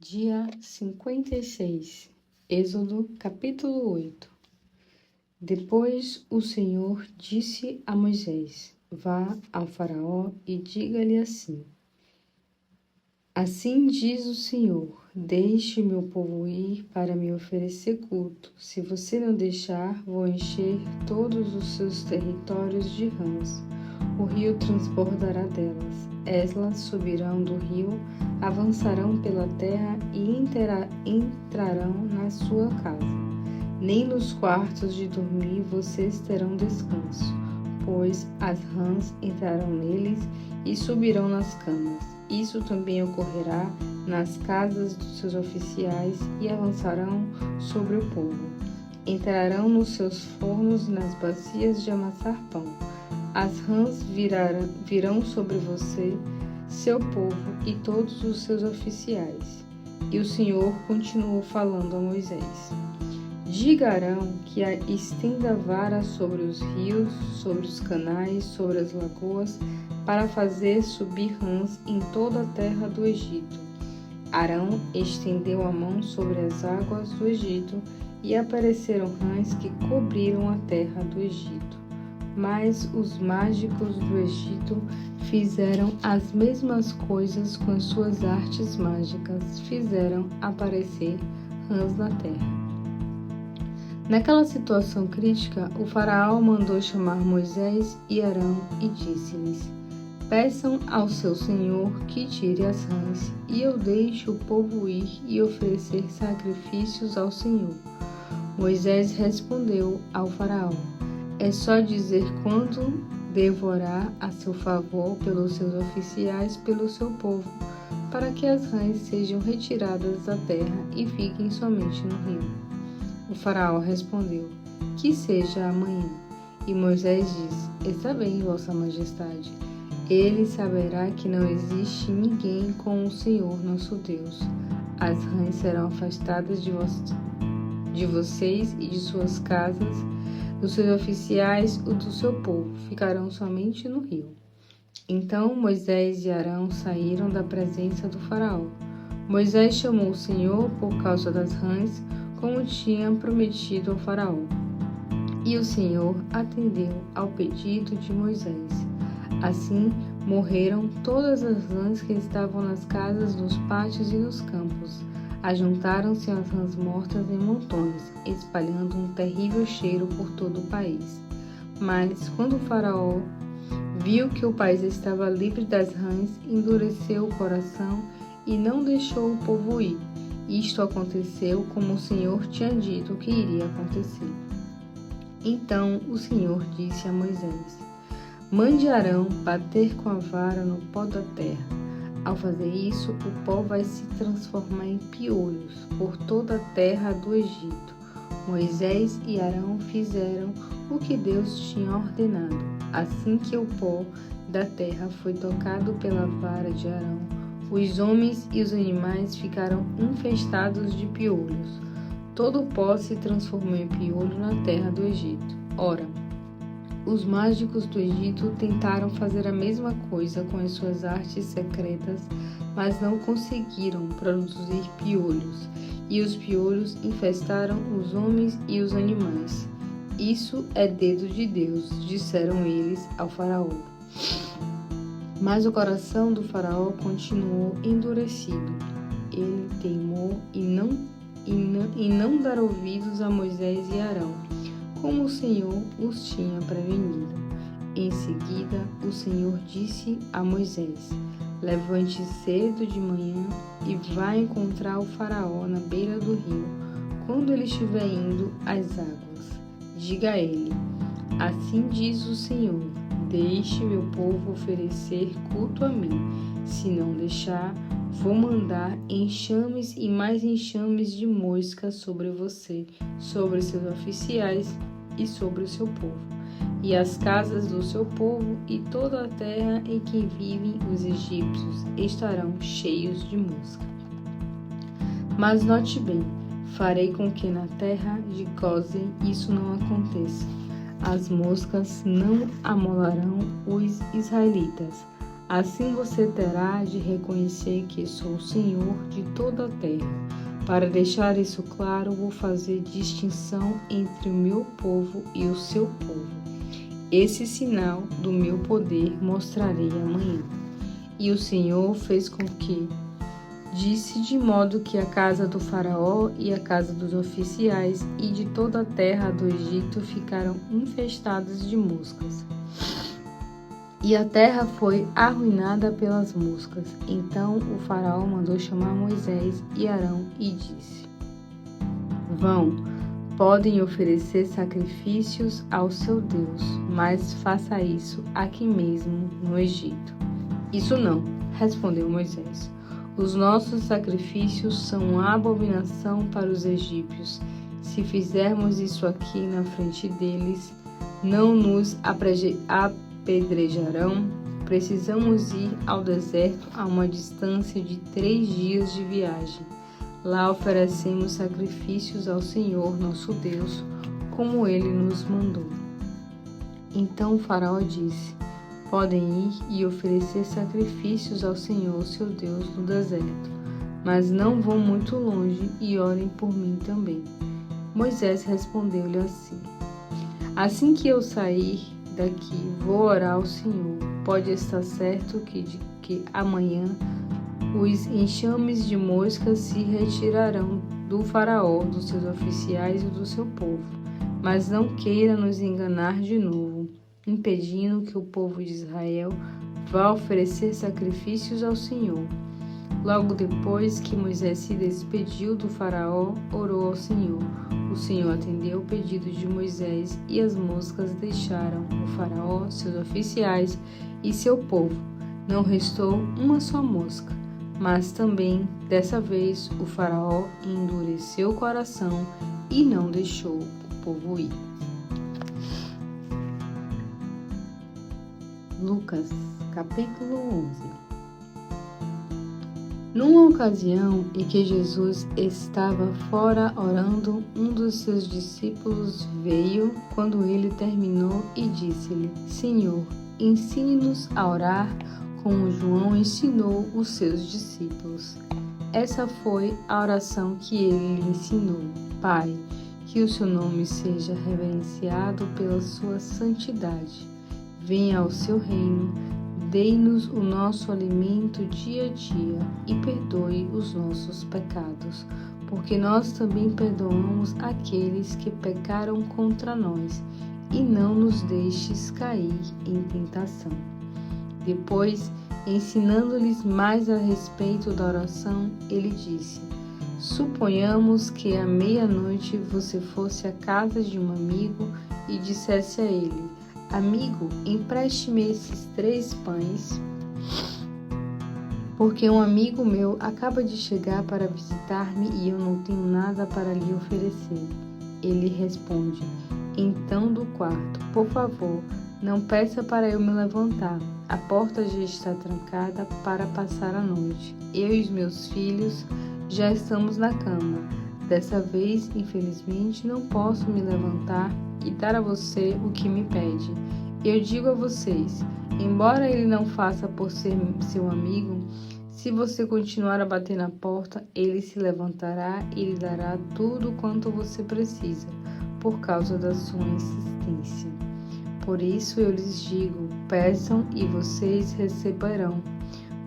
Dia 56, Êxodo, capítulo 8. Depois o Senhor disse a Moisés: Vá ao Faraó e diga-lhe assim: Assim diz o Senhor: Deixe meu povo ir para me oferecer culto. Se você não deixar, vou encher todos os seus territórios de rãs. O rio transbordará delas. Elas subirão do rio, avançarão pela terra e entrarão na sua casa. Nem nos quartos de dormir vocês terão descanso, pois as rãs entrarão neles e subirão nas camas. Isso também ocorrerá nas casas dos seus oficiais e avançarão sobre o povo. Entrarão nos seus fornos e nas bacias de amassar pão. As rãs virão sobre você, seu povo e todos os seus oficiais. E o Senhor continuou falando a Moisés: Diga a Arão que estenda a vara sobre os rios, sobre os canais, sobre as lagoas, para fazer subir rãs em toda a terra do Egito. Arão estendeu a mão sobre as águas do Egito e apareceram rãs que cobriram a terra do Egito. Mas os mágicos do Egito fizeram as mesmas coisas com as suas artes mágicas, fizeram aparecer rãs na terra. Naquela situação crítica, o faraó mandou chamar Moisés e Arão e disse-lhes: Peçam ao seu senhor que tire as rãs, e eu deixe o povo ir e oferecer sacrifícios ao Senhor. Moisés respondeu ao faraó: É só dizer quanto devo orar a seu favor pelos seus oficiais, pelo seu povo, para que as rãs sejam retiradas da terra e fiquem somente no rio. O faraó respondeu: Que seja amanhã. E Moisés disse: Está bem, vossa majestade. Ele saberá que não existe ninguém como o Senhor nosso Deus. As rãs serão afastadas de vocês e de suas casas, dos seus oficiais e do seu povo, ficarão somente no rio. Então Moisés e Arão saíram da presença do faraó. Moisés chamou o Senhor por causa das rãs, como tinha prometido ao faraó. E o Senhor atendeu ao pedido de Moisés. Assim morreram todas as rãs que estavam nas casas, nos pátios e nos campos. Ajuntaram-se as rãs mortas em montões, espalhando um terrível cheiro por todo o país. Mas, quando o faraó viu que o país estava livre das rãs, endureceu o coração e não deixou o povo ir. Isto aconteceu como o Senhor tinha dito que iria acontecer. Então o Senhor disse a Moisés: Mande Arão bater com a vara no pó da terra. Ao fazer isso, o pó vai se transformar em piolhos por toda a terra do Egito. Moisés e Arão fizeram o que Deus tinha ordenado. Assim que o pó da terra foi tocado pela vara de Arão, os homens e os animais ficaram infestados de piolhos. Todo o pó se transformou em piolho na terra do Egito. Ora, os mágicos do Egito tentaram fazer a mesma coisa com as suas artes secretas, mas não conseguiram produzir piolhos, e os piolhos infestaram os homens e os animais. Isso é dedo de Deus, disseram eles ao faraó. Mas o coração do faraó continuou endurecido. Ele teimou em não dar ouvidos a Moisés e Arão, como o Senhor os tinha prevenido. Em seguida, o Senhor disse a Moisés: Levante cedo de manhã e vá encontrar o faraó na beira do rio, quando ele estiver indo às águas. Diga a ele: Assim diz o Senhor: Deixe meu povo oferecer culto a mim. Se não deixar, vou mandar enxames e mais enxames de moscas sobre você, sobre seus oficiais e sobre o seu povo, e as casas do seu povo e toda a terra em que vivem os egípcios estarão cheios de mosca. Mas note bem, farei com que na terra de Gósen isso não aconteça. As moscas não amolarão os israelitas. Assim você terá de reconhecer que sou o Senhor de toda a terra. Para deixar isso claro, vou fazer distinção entre o meu povo e o seu povo. Esse sinal do meu poder mostrarei amanhã. E o Senhor fez com que disse de modo que a casa do faraó e a casa dos oficiais e de toda a terra do Egito ficaram infestadas de moscas. E a terra foi arruinada pelas moscas. Então o faraó mandou chamar Moisés e Arão e disse: Vão, podem oferecer sacrifícios ao seu Deus, mas faça isso aqui mesmo no Egito. Isso não, respondeu Moisés. Os nossos sacrifícios são uma abominação para os egípcios. Se fizermos isso aqui na frente deles, não nos apedrejarão. Precisamos ir ao deserto a uma distância de 3 dias de viagem. Lá oferecemos sacrifícios ao Senhor nosso Deus, como Ele nos mandou. Então o faraó disse: Podem ir e oferecer sacrifícios ao Senhor, seu Deus, no deserto, mas não vão muito longe e orem por mim também. Moisés respondeu-lhe assim: Assim que eu sair daqui, vou orar ao Senhor. Pode estar certo que amanhã os enxames de moscas se retirarão do faraó, dos seus oficiais e do seu povo. Mas não queira nos enganar de novo, impedindo que o povo de Israel vá oferecer sacrifícios ao Senhor. Logo depois que Moisés se despediu do faraó, orou ao Senhor. O Senhor atendeu o pedido de Moisés e as moscas deixaram o faraó, seus oficiais e seu povo. Não restou uma só mosca. Mas também, dessa vez, o faraó endureceu o coração e não deixou o povo ir. Lucas, capítulo 11. Numa ocasião em que Jesus estava fora orando, um dos seus discípulos veio quando ele terminou e disse-lhe: Senhor, ensine-nos a orar como João ensinou os seus discípulos. Essa foi a oração que ele lhe ensinou: Pai, que o seu nome seja reverenciado pela sua santidade. Venha ao seu reino, dê-nos o nosso alimento dia a dia e perdoe os nossos pecados, porque nós também perdoamos aqueles que pecaram contra nós, e não nos deixes cair em tentação. Depois, ensinando-lhes mais a respeito da oração, ele disse: Suponhamos que à meia-noite você fosse à casa de um amigo e dissesse a ele: Amigo, empreste-me esses 3 pães, porque um amigo meu acaba de chegar para visitar-me e eu não tenho nada para lhe oferecer. Ele responde: Então do quarto, por favor, não peça para eu me levantar. A porta já está trancada para passar a noite. Eu e os meus filhos já estamos na cama. Dessa vez, infelizmente, não posso me levantar e dar a você o que me pede. Eu digo a vocês, embora ele não faça por ser seu amigo, se você continuar a bater na porta, ele se levantará e lhe dará tudo quanto você precisa, por causa da sua insistência. Por isso eu lhes digo, peçam e vocês receberão.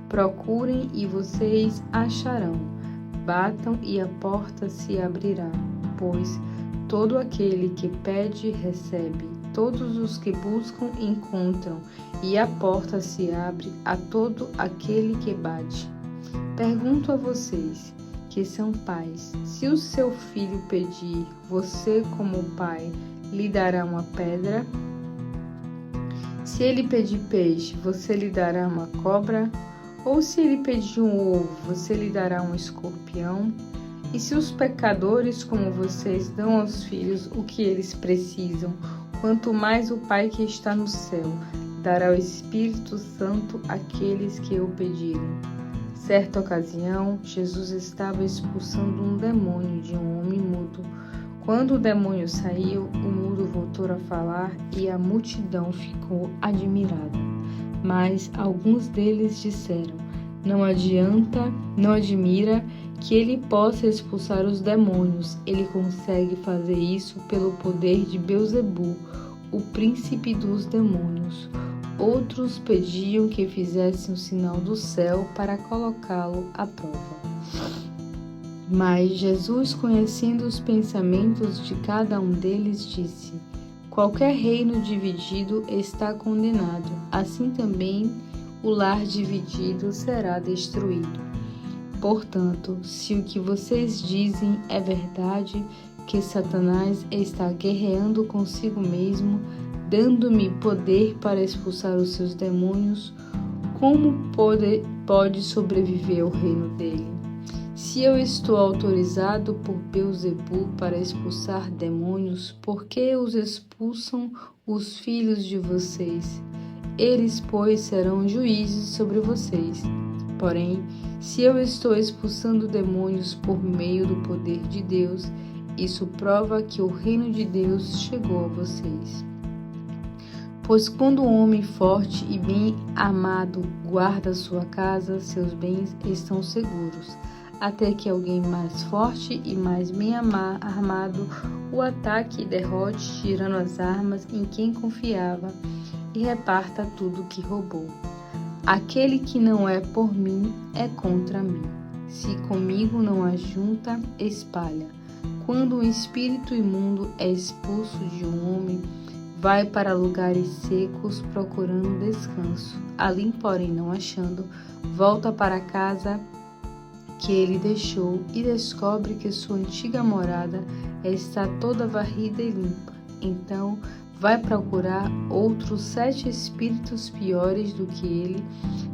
Procurem e vocês acharão. Batam e a porta se abrirá, pois todo aquele que pede recebe, todos os que buscam encontram, e a porta se abre a todo aquele que bate. Pergunto a vocês, que são pais, se o seu filho pedir, você como pai, lhe dará uma pedra? Se ele pedir peixe, você lhe dará uma cobra? Ou se ele pedir um ovo, você lhe dará um escorpião? E se os pecadores como vocês dão aos filhos o que eles precisam, quanto mais o Pai que está no céu dará o Espírito Santo àqueles que o pedirem. Certa ocasião, Jesus estava expulsando um demônio de um homem mudo. Quando o demônio saiu, o mudo voltou a falar e a multidão ficou admirada. Mas alguns deles disseram: não admira que ele possa expulsar os demônios. Ele consegue fazer isso pelo poder de Beelzebu, o príncipe dos demônios. Outros pediam que fizesse um sinal do céu para colocá-lo à prova. Mas Jesus, conhecendo os pensamentos de cada um deles, disse: qualquer reino dividido está condenado, assim também o lar dividido será destruído. Portanto, se o que vocês dizem é verdade, que Satanás está guerreando consigo mesmo, dando-me poder para expulsar os seus demônios, como pode sobreviver o reino dele? Se eu estou autorizado por Beelzebu para expulsar demônios, por que os expulsam os filhos de vocês? Eles, pois, serão juízes sobre vocês. Porém, se eu estou expulsando demônios por meio do poder de Deus, isso prova que o reino de Deus chegou a vocês. Pois quando um homem forte e bem armado guarda sua casa, seus bens estão seguros, até que alguém mais forte e mais bem armado o ataque e derrote, tirando as armas em quem confiava, e reparta tudo que roubou. Aquele que não é por mim é contra mim. Se comigo não ajunta, espalha. Quando um espírito imundo é expulso de um homem, vai para lugares secos procurando descanso. Ali, porém, não achando, volta para a casa que ele deixou e descobre que sua antiga morada está toda varrida e limpa. Então, vai procurar outros 7 espíritos piores do que ele,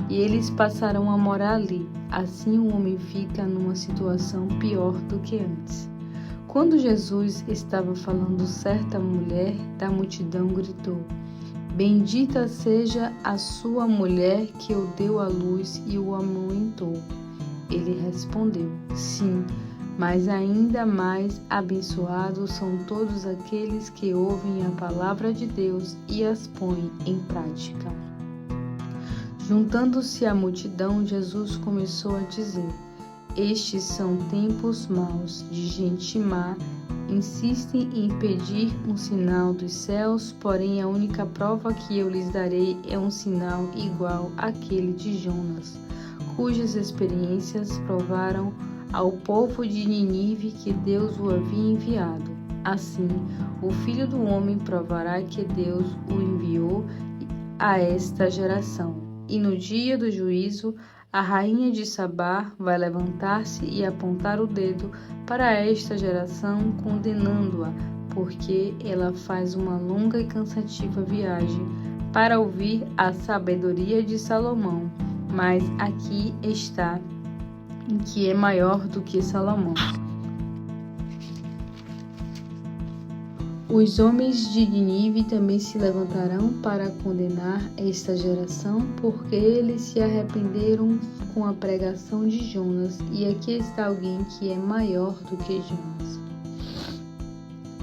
e eles passarão a morar ali. Assim o homem fica numa situação pior do que antes. Quando Jesus estava falando, certa mulher da multidão gritou: bendita seja a sua mulher que o deu à luz e o amamentou. Ele respondeu: sim, mas ainda mais abençoados são todos aqueles que ouvem a palavra de Deus e as põem em prática. Juntando-se à multidão, Jesus começou a dizer: estes são tempos maus, de gente má, insistem em pedir um sinal dos céus, porém a única prova que eu lhes darei é um sinal igual àquele de Jonas, cujas experiências provaram ao povo de Nínive que Deus o havia enviado. Assim, o Filho do Homem provará que Deus o enviou a esta geração. E no dia do juízo, a rainha de Sabá vai levantar-se e apontar o dedo para esta geração, condenando-a, porque ela faz uma longa e cansativa viagem para ouvir a sabedoria de Salomão. Mas aqui está em que é maior do que Salomão. Os homens de Nínive também se levantarão para condenar esta geração, porque eles se arrependeram com a pregação de Jonas, e aqui está alguém que é maior do que Jonas.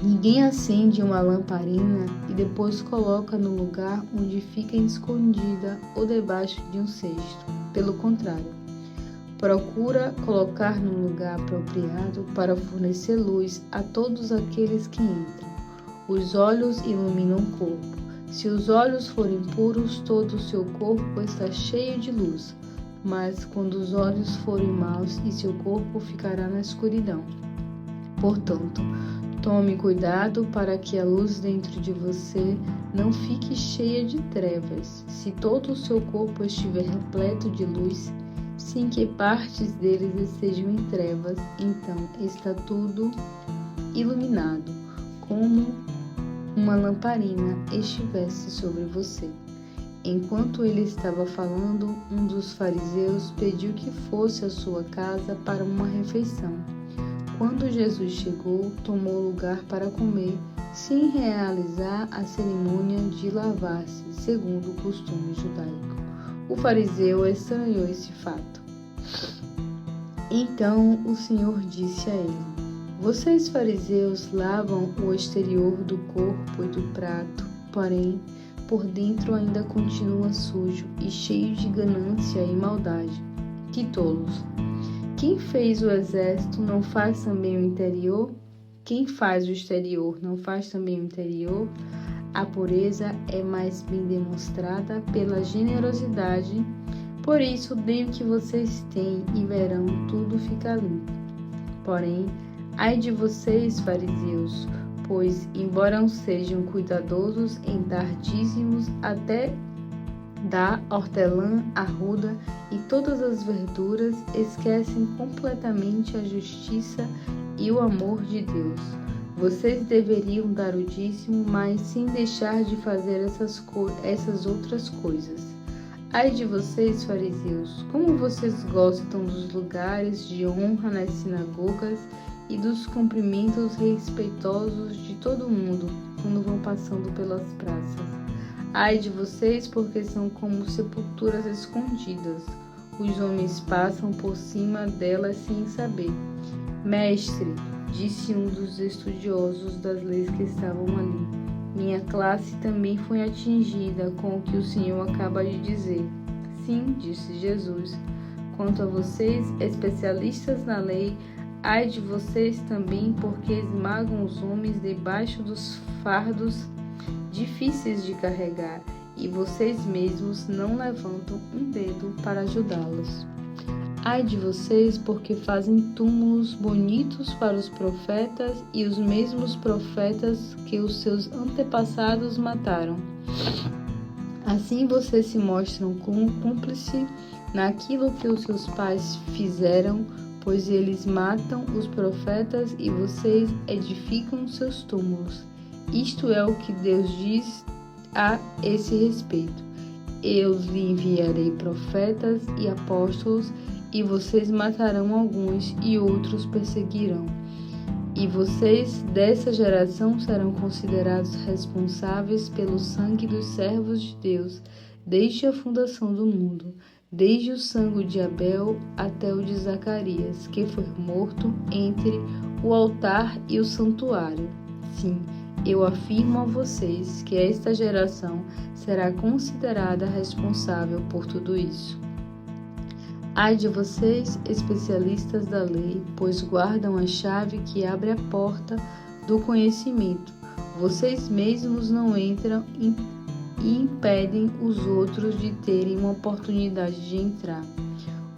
Ninguém acende uma lamparina e depois coloca no lugar onde fica escondida ou debaixo de um cesto. Pelo contrário, procura colocar no lugar apropriado para fornecer luz a todos aqueles que entram. Os olhos iluminam o corpo. Se os olhos forem puros, todo o seu corpo está cheio de luz. Mas quando os olhos forem maus, e seu corpo ficará na escuridão. Portanto, tome cuidado para que a luz dentro de você não fique cheia de trevas. Se todo o seu corpo estiver repleto de luz, sem que partes deles estejam em trevas, então está tudo iluminado, como uma lamparina estivesse sobre você. Enquanto ele estava falando, um dos fariseus pediu que fosse à sua casa para uma refeição. Quando Jesus chegou, tomou lugar para comer, sem realizar a cerimônia de lavar-se, segundo o costume judaico. O fariseu estranhou esse fato. Então o Senhor disse a ele: vocês, fariseus, lavam o exterior do corpo e do prato, porém, por dentro ainda continua sujo e cheio de ganância e maldade. Que tolos! Quem fez o exército não faz também o interior? Quem faz o exterior não faz também o interior? A pureza é mais bem demonstrada pela generosidade. Por isso, deem o que vocês têm e verão tudo ficar limpo. Porém, ai de vocês, fariseus, pois, embora sejam cuidadosos em dar dízimos até da hortelã, arruda e todas as verduras, esquecem completamente a justiça e o amor de Deus. Vocês deveriam dar o dízimo, mas sem deixar de fazer essas outras coisas. Ai de vocês, fariseus, como vocês gostam dos lugares de honra nas sinagogas e dos cumprimentos respeitosos de todo mundo quando vão passando pelas praças. Ai de vocês, porque são como sepulturas escondidas. Os homens passam por cima delas sem saber. Mestre, disse um dos estudiosos das leis que estavam ali, minha classe também foi atingida com o que o Senhor acaba de dizer. Sim, disse Jesus. Quanto a vocês, especialistas na lei, ai de vocês também, porque esmagam os homens debaixo dos fardos difíceis de carregar, e vocês mesmos não levantam um dedo para ajudá-los. Ai de vocês, porque fazem túmulos bonitos para os profetas e os mesmos profetas que os seus antepassados mataram. Assim vocês se mostram como cúmplice naquilo que os seus pais fizeram, pois eles matam os profetas e vocês edificam seus túmulos. Isto é o que Deus diz a esse respeito. Eu lhe enviarei profetas e apóstolos, e vocês matarão alguns e outros perseguirão. E vocês dessa geração serão considerados responsáveis pelo sangue dos servos de Deus, desde a fundação do mundo, desde o sangue de Abel até o de Zacarias, que foi morto entre o altar e o santuário. Sim, eu afirmo a vocês que esta geração será considerada responsável por tudo isso. Ai de vocês, especialistas da lei, pois guardam a chave que abre a porta do conhecimento. Vocês mesmos não entram e impedem os outros de terem uma oportunidade de entrar.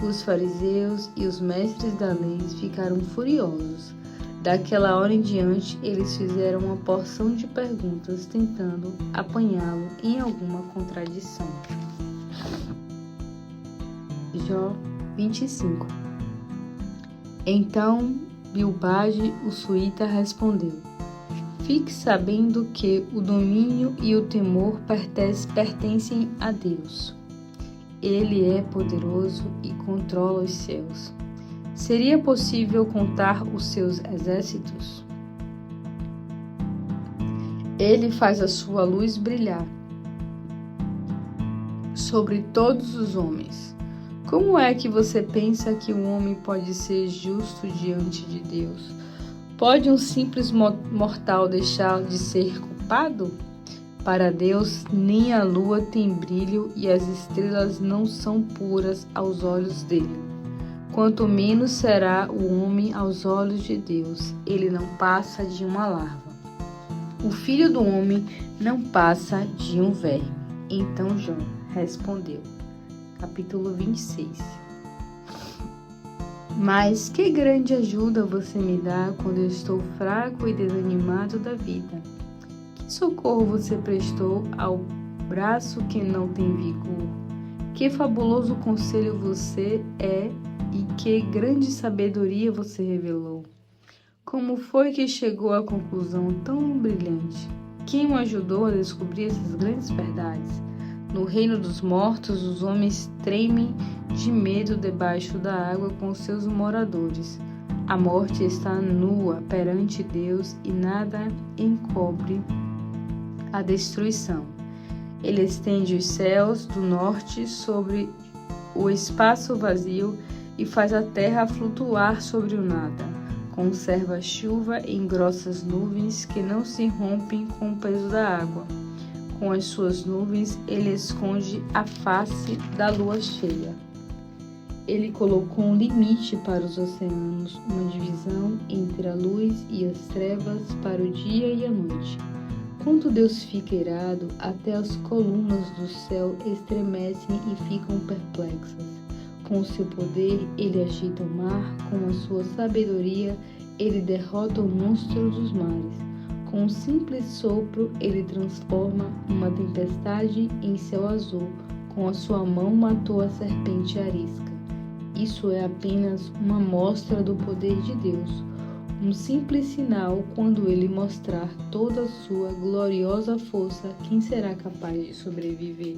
Os fariseus e os mestres da lei ficaram furiosos. Daquela hora em diante, eles fizeram uma porção de perguntas, tentando apanhá-lo em alguma contradição. Jó 25. Então Bilbade, o suíta, respondeu: Fique sabendo que o domínio e o temor pertencem a Deus. Ele é poderoso e controla os céus. Seria possível contar os seus exércitos? Ele faz a sua luz brilhar sobre todos os homens. Como é que você pensa que um homem pode ser justo diante de Deus? Pode um simples mortal deixar de ser culpado? Para Deus, nem a lua tem brilho e as estrelas não são puras aos olhos dele. Quanto menos será o homem aos olhos de Deus, ele não passa de uma larva. O filho do homem não passa de um verme. Então Jó respondeu. Capítulo 26. Mas que grande ajuda você me dá quando eu estou fraco e desanimado da vida. Que socorro você prestou ao braço que não tem vigor. Que fabuloso conselho você é e que grande sabedoria você revelou. Como foi que chegou à conclusão tão brilhante? Quem o ajudou a descobrir essas grandes verdades? No reino dos mortos, os homens tremem de medo debaixo da água com seus moradores. A morte está nua perante Deus e nada encobre a destruição. Ele estende os céus do norte sobre o espaço vazio e faz a terra flutuar sobre o nada. Conserva a chuva em grossas nuvens que não se rompem com o peso da água. Com as suas nuvens, ele esconde a face da lua cheia. Ele colocou um limite para os oceanos, uma divisão entre a luz e as trevas para o dia e a noite. Quando Deus fica irado, até as colunas do céu estremecem e ficam perplexas. Com o seu poder, ele agita o mar, com a sua sabedoria, ele derrota o monstro dos mares. Com um simples sopro, ele transforma uma tempestade em céu azul. Com a sua mão, matou a serpente arisca. Isso é apenas uma amostra do poder de Deus. Um simples sinal. Quando ele mostrar toda a sua gloriosa força, quem será capaz de sobreviver?